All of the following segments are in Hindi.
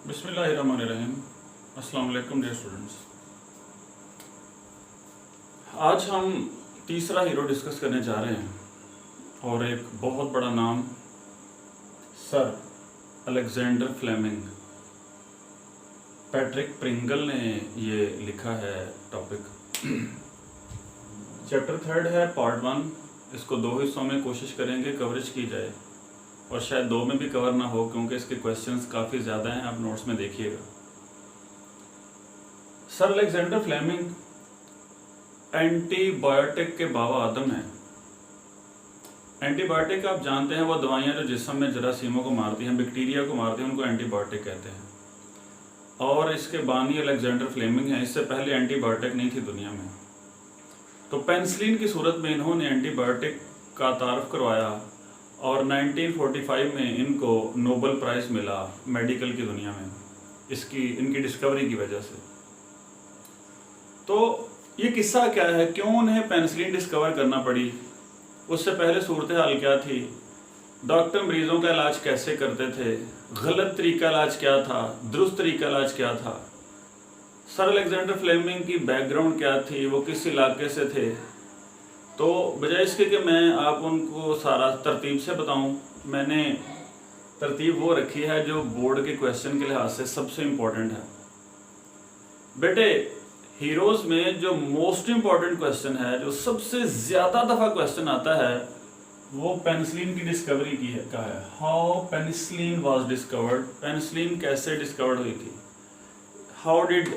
बिस्मिल्लाहिर्रहमानिर्रहीम। अस्सलाम वालेकुम डियर स्टूडेंट्स। आज हम तीसरा हीरो डिस्कस करने जा रहे हैं और एक बहुत बड़ा नाम sir Alexander Fleming, Patrick Pringle ने ये लिखा है टॉपिक। चैप्टर 3 है, पार्ट 1। इसको 2 हिस्सों में कोशिश करेंगे कवरेज की जाए और शायद 2 में भी कवर ना हो क्योंकि इसके क्वेश्चंस काफ़ी ज़्यादा हैं। आप नोट्स में देखिएगा। सर अलेक्जेंडर फ्लेमिंग एंटीबायोटिक के बाबा आदम हैं। एंटीबायोटिक आप जानते हैं वो दवाइयाँ जो जिस्म में जरासीमों को मारती हैं, बैक्टीरिया को मारती हैं, उनको एंटीबायोटिक कहते हैं। और इसके बानी अलेक्जेंडर फ्लेमिंग हैं। इससे पहले एंटीबायोटिक नहीं थी दुनिया में। तो पेनिसिलिन की सूरत में इन्होंने एंटीबायोटिक का तारफ़ करवाया और 1945 में इनको नोबेल प्राइज़ मिला मेडिकल की दुनिया में, इसकी इनकी डिस्कवरी की वजह से। तो ये किस्सा क्या है, क्यों उन्हें पेनिसिलिन डिस्कवर करना पड़ी, उससे पहले सूरत हाल क्या थी, डॉक्टर मरीज़ों का इलाज कैसे करते थे, गलत तरीका इलाज क्या था, दुरुस्त तरीका इलाज क्या था, सर अलेक्जेंडर फ्लेमिंग की बैकग्राउंड क्या थी, वो किस इलाके से थे। तो बजाय इसके कि मैं आप उनको सारा तरतीब से बताऊं, मैंने तरतीब वो रखी है जो बोर्ड के क्वेश्चन के लिहाज से सबसे इम्पोर्टेंट है। बेटे, हीरोज़ में जो मोस्ट इम्पॉर्टेंट क्वेश्चन है, जो सबसे ज़्यादा दफ़ा क्वेश्चन आता है, वो पेनिसिलिन की डिस्कवरी की है का है। How penicillin was discovered, penicillin कैसे डिस्कवर्ड हुई थी, how did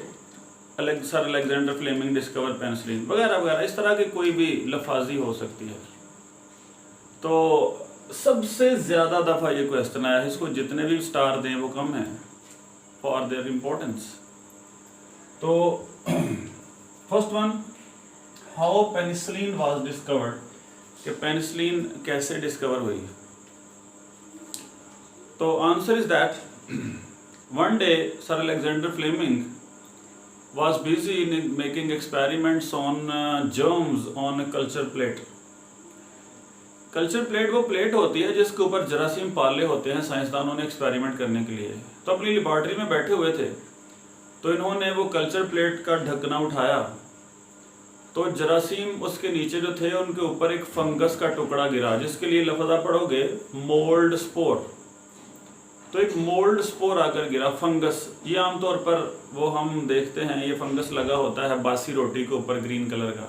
sir Alexander Fleming discover penicillin, वगैरह वगैरह। इस तरह की कोई भी लफाजी हो सकती है। तो सबसे ज़्यादा दफ़ा ये क्वेश्चन आया है। इसको जितने भी स्टार दें वो कम है फॉर देयर इम्पोर्टेंस। तो first one, how penicillin was discovered, कि पेनिसिलिन कैसे डिस्कवर हुई। तो answer is that one day sir Alexander Fleming was busy in making experiments on germs on a culture plate। Culture plate वो प्लेट होती है जिसके ऊपर जरासीम पाले होते हैं साइंसदानों ने एक्सपेरिमेंट करने के लिए। तो अपनी लेबॉर्ट्री में बैठे हुए थे, तो इन्होंने वो कल्चर प्लेट का ढक्कना उठाया, तो जरासीम उसके नीचे जो थे उनके ऊपर एक फंगस का टुकड़ा गिरा, जिसके लिए लफ्ज़ आप पढ़ोगे मोल्ड स्पोर। तो एक मोल्ड स्पोर आकर गिरा, फंगस। ये आमतौर पर वो हम देखते हैं, ये फंगस लगा होता है बासी रोटी के ऊपर ग्रीन कलर का।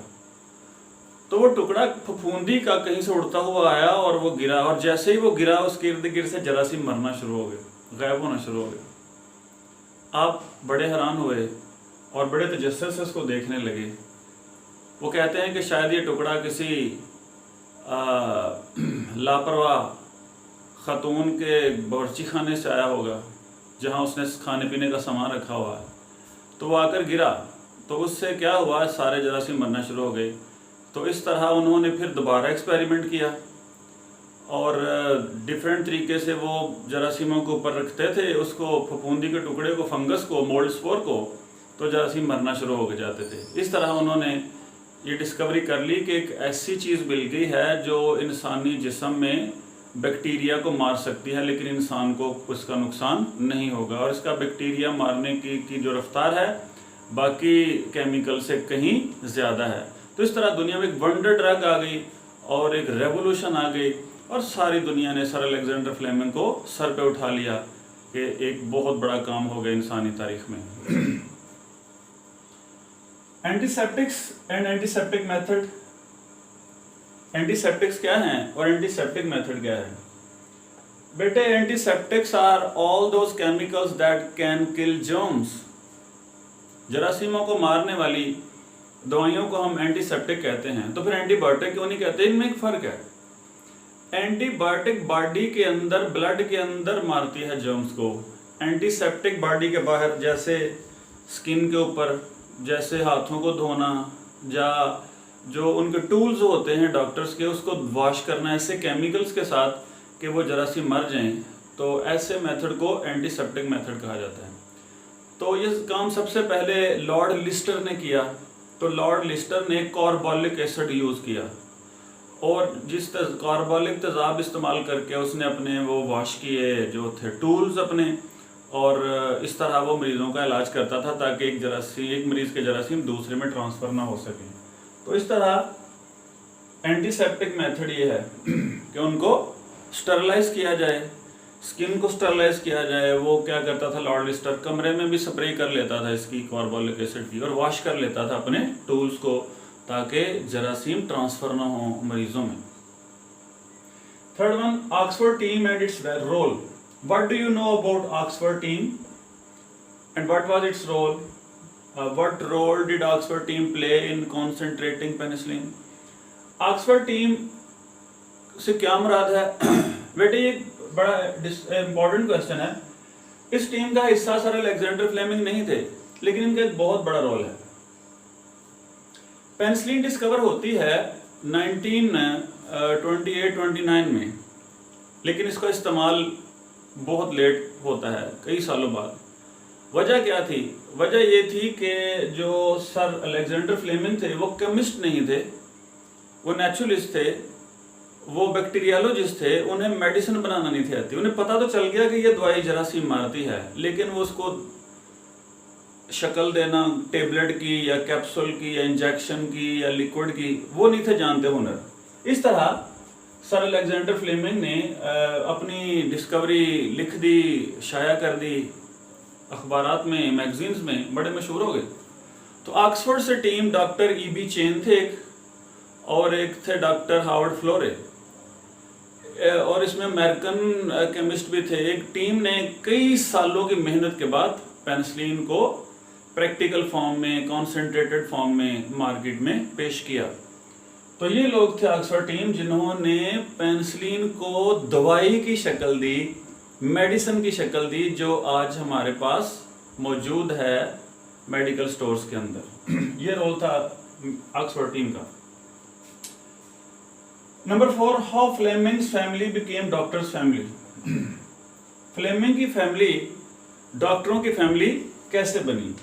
तो वो टुकड़ा फफूंदी का कहीं से उड़ता हुआ आया और वो गिरा, और जैसे ही वो गिरा उसके इर्द गिर्द से जरासीम मरना शुरू हो गए, गायब होना शुरू हो गए। आप बड़े हैरान हुए और बड़े तजस्सुस से उसको देखने लगे। वो कहते हैं कि शायद ये टुकड़ा किसी लापरवाह ख़ातून के बावर्ची खाने से आया होगा, जहाँ उसने खाने पीने का सामान रखा हुआ है। तो वो आकर गिरा, तो उससे क्या हुआ, सारे जरासीम मरना शुरू हो गए। तो इस तरह उन्होंने फिर दोबारा एक्सपेरिमेंट किया और डिफरेंट तरीके से वो जरासीमों के ऊपर रखते थे उसको, फफूंदी के टुकड़े को, फंगस को, मोल्ड स्पोर को, तो जरासीम मरना शुरू हो जाते थे। इस तरह उन्होंने ये डिस्कवरी कर ली कि एक ऐसी चीज़ मिल गई है जो इंसानी जिस्म में बैक्टीरिया को मार सकती है, लेकिन इंसान को उसका नुकसान नहीं होगा। और इसका बैक्टीरिया मारने की जो रफ्तार है बाकी केमिकल से कहीं ज़्यादा है। तो इस तरह दुनिया में एक वंडर ड्रग आ गई और एक रेवोल्यूशन आ गई, और सारी दुनिया ने सर अलेक्जेंडर फ्लेमिंग को सर पे उठा लिया कि एक बहुत बड़ा काम हो गया इंसानी तारीख में। Antiseptics and antiseptic method. Antiseptics क्या हैं और एंटीसेप्टिक मेथड क्या है। बेटे, antiseptics are all those chemicals that can kill germs. जरासीमों को मारने वाली दवाइयों को हम एंटीसेप्टिक कहते हैं। तो फिर एंटीबायोटिक क्यों नहीं कहते, इनमें एक फ़र्क है। एंटीबायोटिक बॉडी के अंदर, ब्लड के अंदर मारती है जर्म्स को। एंटीसेप्टिक बॉडी के बाहर, जैसे स्किन के ऊपर, जैसे हाथों को धोना, या जो उनके टूल्स होते हैं डॉक्टर्स के, उसको वॉश करना ऐसे केमिकल्स के साथ कि वो जरासीम मर जाएं, तो ऐसे मेथड को एंटीसेप्टिक मेथड कहा जाता है। तो ये काम सबसे पहले लॉर्ड लिस्टर ने किया। तो लॉर्ड लिस्टर ने कार्बोलिक एसिड यूज़ किया और जिस कार्बोलिक तेज़ाब इस्तेमाल करके उसने अपने वो वॉश किए जो थे टूल्स अपने, और इस तरह वो मरीज़ों का इलाज करता था ताकि एक मरीज़ के जरासीम दूसरे में ट्रांसफ़र ना हो सके। तो इस तरह एंटीसेप्टिक मेथड ये है कि उनको स्टरलाइज किया जाए, स्किन को स्टरलाइज किया जाए। वो क्या करता था, लॉर्ड लिस्टर कमरे में भी स्प्रे कर लेता था इसकी, कार्बोलिक एसिड की, और वॉश कर लेता था अपने टूल्स को ताकि जरासीम ट्रांसफ़र ना हो मरीज़ों में। Third one, Oxford team and its role. What do you know about Oxford team and what was its role? What role did Oxford team play in concentrating penicillin? Oxford team से क्या मुराद है? बेटे ये बड़ा इम्पोर्टेंट क्वेश्चन है। इस टीम का हिस्सा सर अलेक्जेंडर फ्लेमिंग नहीं थे, लेकिन इनका एक बहुत बड़ा रोल है। पेनिसिलिन डिस्कवर होती है 1928-29 में, लेकिन इसका इस्तेमाल बहुत लेट होता है, कई सालों बाद। वजह क्या थी? वजह ये थी कि जो सर अलेक्जेंडर फ्लेमिंग थे वो केमिस्ट नहीं थे, वो नेचुरलिस्ट थे, वो बैक्टीरियोलॉजिस्ट थे। उन्हें मेडिसिन बनाना नहीं थी आती। उन्हें पता तो चल गया कि ये दवाई जरासीम मारती है, लेकिन वो उसको शक्ल देना टेबलेट की या कैप्सूल की या इंजेक्शन की या लिक्विड की, वो नहीं थे जानते हुनर। इस तरह सर अलेक्जेंडर फ्लेमिंग ने अपनी डिस्कवरी लिख दी, शाया कर दी, अखबारात में, मैगजीन्स में बड़े मशहूर हो गए। तो ऑक्सफोर्ड से टीम डॉक्टर E.B. चेन थे एक, और एक थे डॉक्टर हावर्ड फ्लोरे, और इसमें अमेरिकन केमिस्ट भी थे। एक टीम ने कई सालों की मेहनत के बाद पेनिसिलिन को प्रैक्टिकल फॉर्म में, कॉन्सेंट्रेटेड फॉर्म में मार्केट में पेश किया। तो ये लोग थे ऑक्सफोर्ड टीम जिन्होंने पेनिसिलिन को दवाई की शक्ल दी, मेडिसिन की शक्ल दी, जो आज हमारे पास मौजूद है मेडिकल स्टोर्स के अंदर। ये रोल था ऑक्सफोर्ड टीम का। Number 4, how Fleming's family became doctors family. Fleming की फैमिली डॉक्टरों की फैमिली कैसे बनी?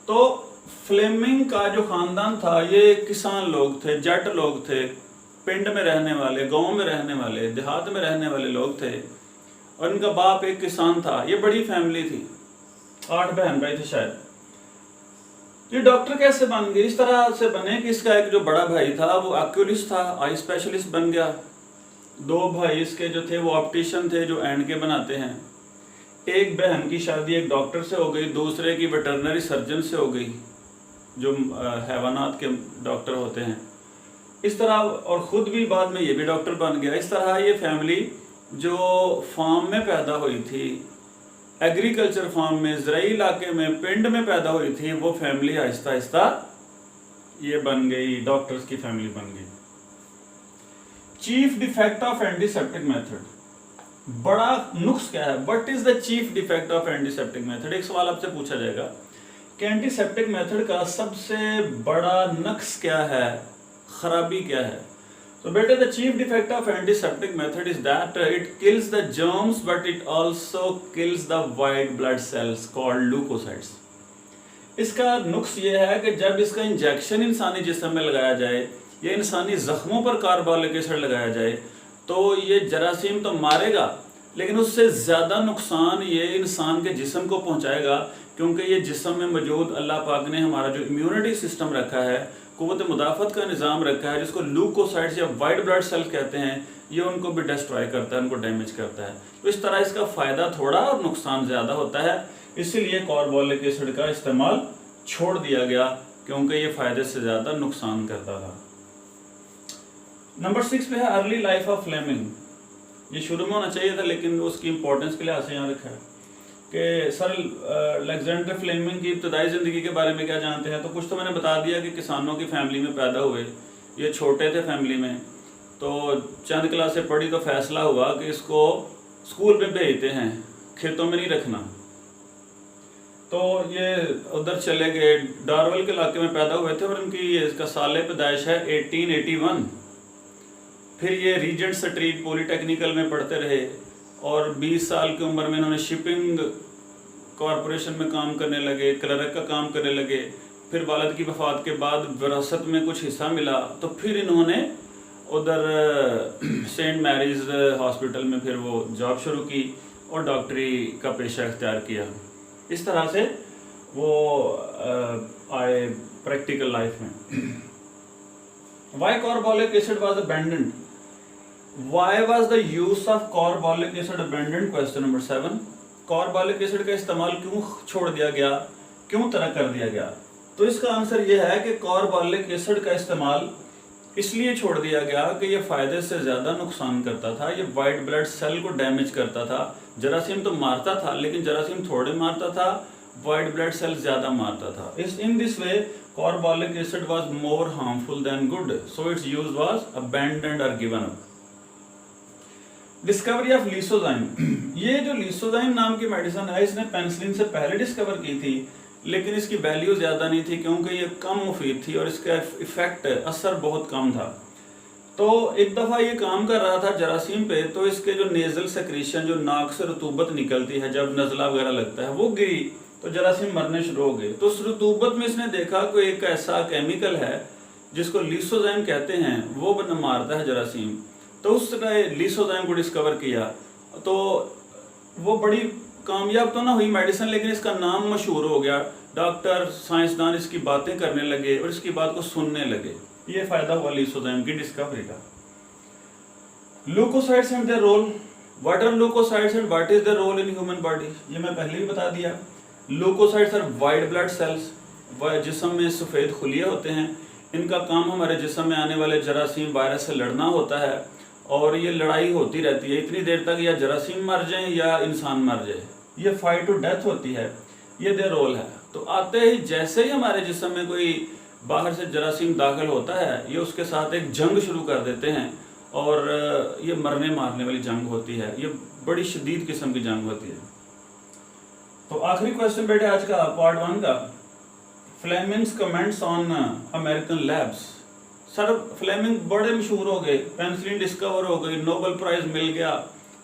तो फ्लेमिंग का जो खानदान था ये किसान लोग थे, जट लोग थे, पिंड में रहने वाले, गांव में रहने वाले, देहात में रहने वाले लोग थे, और इनका बाप एक किसान था। ये बड़ी फैमिली थी, 8 बहन भाई थे शायद। ये डॉक्टर कैसे बन गए? इस तरह से बने कि इसका एक जो बड़ा भाई था वो ऑक्यूलिस्ट था, आई स्पेशलिस्ट बन गया। 2 भाई इसके जो थे वो ऑप्टिशियन थे, जो एंड बनाते हैं। एक बहन की शादी एक डॉक्टर से हो गई, दूसरे की वेटरनरी सर्जन से हो गई, जो हैवानात के डॉक्टर होते हैं। इस तरह, और ख़ुद भी बाद में ये भी डॉक्टर बन गया। इस तरह ये फैमिली जो फार्म में पैदा हुई थी, एग्रीकल्चर फार्म में, ज़राई इलाके में, पिंड में पैदा हुई थी, वो फैमिली आहिस्ता आहिस्ता ये बन गई, डॉक्टर्स की फैमिली बन गई। Chief defect of antiseptic method, बड़ा नुक्स क्या है? What is the chief defect of antiseptic method? एक सवाल आपसे पूछा जाएगा कि एंटीसेप्टिक मेथड का सबसे बड़ा नक्स क्या है, खराबी क्या है? तो बेटे, the chief defect of antiseptic method is that it kills the germs but it also kills the white blood cells called leucocytes. इसका नुक्स ये है कि जब इसका इंजेक्शन इंसानी जिस्म में लगाया जाए या इंसानी जख्मों पर कार्बोलिक एसिड लगाया जाए तो ये जरासीम तो मारेगा, लेकिन उससे ज़्यादा नुकसान ये इंसान के जिस्म को पहुंचाएगा, क्योंकि ये जिस्म में मौजूद अल्लाह पाक ने हमारा जो इम्यूनिटी सिस्टम रखा है, क़ुव्वत मुदाफ़त का निज़ाम रखा है, जिसको ल्यूकोसाइट्स या वाइट ब्लड सेल्स कहते हैं, ये उनको भी डिस्ट्रॉय करता है, उनको डैमेज करता है। तो इस तरह इसका फ़ायदा थोड़ा और नुकसान ज़्यादा होता है, इसीलिए कार्बोलिक एसिड का इस्तेमाल छोड़ दिया गया, क्योंकि ये फ़ायदे से ज़्यादा नुकसान करता था। नंबर 6 पे है अर्ली लाइफ ऑफ फ्लेमिंग। ये शुरू में होना चाहिए था, लेकिन उसकी इंपॉर्टेंस के लिए से यहाँ रखा है कि सर अलेक्जेंडर फ्लेमिंग की इब्तदाई ज़िंदगी के बारे में क्या जानते हैं? तो कुछ तो मैंने बता दिया कि किसानों की फैमिली में पैदा हुए, ये छोटे थे फैमिली में, तो चंद क्लासें पढ़ी तो फैसला हुआ कि इसको स्कूल में भेजते हैं, खेतों में नहीं रखना। तो ये उधर चले गए, डारवल के इलाके में पैदा हुए थे, और इनकी इसका साल पैदाइश है 1881। फिर ये रीजेंट स्ट्रीट पॉलीटेक्निकल में पढ़ते रहे, और 20 साल की उम्र में इन्होंने शिपिंग कॉरपोरेशन में काम करने लगे, क्लर्क का काम करने लगे। फिर वालिद की वफ़ात के बाद विरासत में कुछ हिस्सा मिला, तो फिर इन्होंने उधर सेंट मैरीज हॉस्पिटल में फिर वो जॉब शुरू की, और डॉक्टरी का पेशा इख्तियार किया। इस तरह से वो आए प्रैक्टिकल लाइफ में। Why carbolic acid was abandoned, why was the use of carbolic acid abandoned, question number 7। Carbolic acid का इस्तेमाल क्यों छोड़ दिया गया, क्यों तरक कर दिया गया? तो इसका आंसर यह है कि कार्बोलिक एसिड का इस्तेमाल इसलिए छोड़ दिया गया कि ये फायदे से ज्यादा नुकसान करता था। ये वाइट ब्लड सेल को डैमेज करता था। जरासीम तो मारता था, लेकिन जरासीम थोड़े मारता था, वाइट ब्लड सेल ज्यादा मारता था। In this way carbolic acid was more harmful than good, so its use was abandoned और given up. Discovery of lysozyme, ये जो लिसोजाइम नाम की मेडिसिन है, इसने पेनिसिलिन से पहले डिस्कवर की थी, लेकिन इसकी वैल्यू ज़्यादा नहीं थी क्योंकि ये कम मुफीद थी और इसका इफेक्ट असर बहुत कम था। तो एक दफ़ा ये काम कर रहा था जरासीम पे, तो इसके जो नेजल सेक्रेशन, जो नाक से रतूबत निकलती है जब नज़ला वगैरह लगता है, वो गिरी तो जरासीम मरने शुरू हो गए। तो उस रतूबत में इसने देखा कोई एक ऐसा केमिकल है जिसको लिसोजाइम कहते हैं, वो मारता है जरासीम। तो उस लिसोजाइम को डिस्कवर किया। तो वो बड़ी कामयाब तो ना हुई मेडिसिन, लेकिन इसका नाम मशहूर हो गया। डॉक्टर, साइंसदान इसकी बातें करने लगे और इसकी बात को सुनने लगे। ये फायदा हुआ लिसोजाइम की डिस्कवरी का। Leucocytes and their role, what are leucocytes and what is their role in human body, ये मैं पहले ही बता दिया। Leucocytes are white blood cells, जिस्म में सफ़ेद खुलिये होते हैं। इनका काम हमारे जिस्म में आने वाले जरासीम वायरस से लड़ना होता है, और ये लड़ाई होती रहती है इतनी देर तक या जरासीम मर जाए या इंसान मर जाए। ये फाइट टू डेथ होती है, ये देयर रोल है। तो आते ही जैसे ही हमारे जिस्म में कोई बाहर से जरासीम दाखिल होता है, ये उसके साथ एक जंग शुरू कर देते हैं, और ये मरने मारने वाली जंग होती है। ये बड़ी शदीद किस्म की जंग होती है। तो आखिरी क्वेश्चन बेटे आज का पार्ट 1 का, Fleming's comments on American labs. Sir Fleming बड़े मशहूर हो गए, पेनिसिलिन डिस्कवर हो गई, नोबेल प्राइज मिल गया,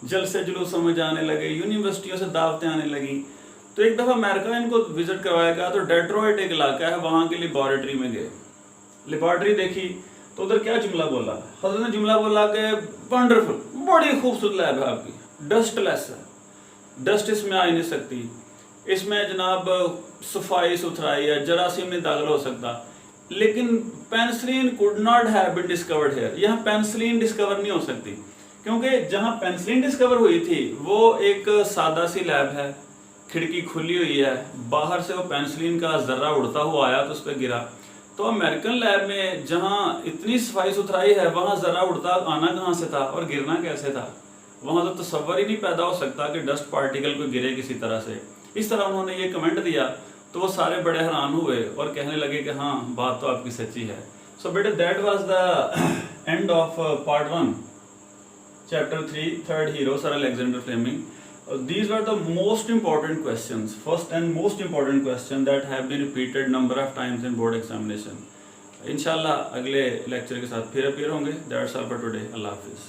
जल से जुलूस समझ आने लगे, यूनिवर्सिटियों से दावतें आने लगी। तो एक दफ़ा अमेरिका इनको विजिट करवाया गया, तो डेट्रॉइट एक इलाका है, वहाँ की लेबॉरेटरी में गए। लेबॉरेटरी देखी तो उधर क्या जुमला बोला, हज़रत ने जुमला बोला कि वंडरफुल, बड़ी खूबसूरत लैब है आपकी, डस्टलेस है, डस्ट इसमें आ ही नहीं सकती, इसमें जनाब सफाई सुथराई है, जरासीम नहीं दाखिल हो सकता। लेकिन penicillin could not have been discovered here, यहाँ पेनिसिलिन डिस्कवर नहीं हो सकती, क्योंकि जहाँ पेनिसिलिन डिस्कवर हुई थी वो एक सादा सी लैब है, खिड़की खुली हुई है, बाहर से वो पेनिसिलिन का जर्रा उड़ता हुआ आया तो उस पर गिरा। तो अमेरिकन लैब में जहाँ इतनी सफाई सुथराई है, वहाँ जर्रा उड़ता आना कहाँ से था और गिरना कैसे था? वहाँ तो तसव्वुर ही नहीं पैदा हो सकता कि डस्ट पार्टिकल को गिरे किसी तरह से। इस तरह उन्होंने ये कमेंट दिया, तो वो सारे बड़े हैरान हुए और कहने लगे कि हाँ, बात तो आपकी सच्ची है। सो बेटे that was the end of part 1 chapter 3 third hero sir Alexander Fleming. These were the most important questions, first and most important question that have been repeated number of times in board examination. इंशाल्लाह अगले लेक्चर के साथ फिर अपीयर होंगे। That's all for today. अल्लाह हाफिज़।